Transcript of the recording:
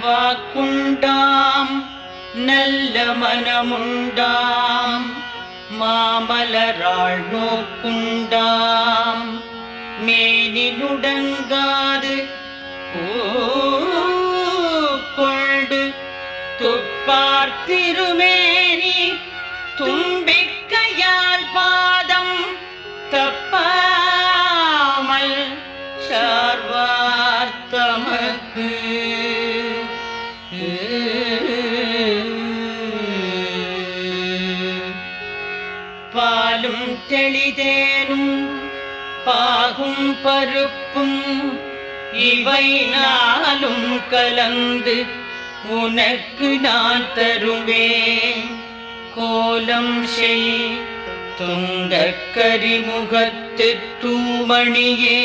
வாக்குண்டாம் நல்ல மனமுண்டாம் மாமலராள் நோக்குண்டாம் மேனினுடங்காது கொண்டு துப்பார் திருமேனி தும்பிக்கையால் பாதம் தப்பாமல் சார்வார்த்தமக்கு பாலும் தெளிதேனும் பாகும் பருப்பும் இவை நாளும் கலந்து உனக்கு நான் தருவேன் கோலம் செய் துங்கக் கரிமுகத்து தூமணியே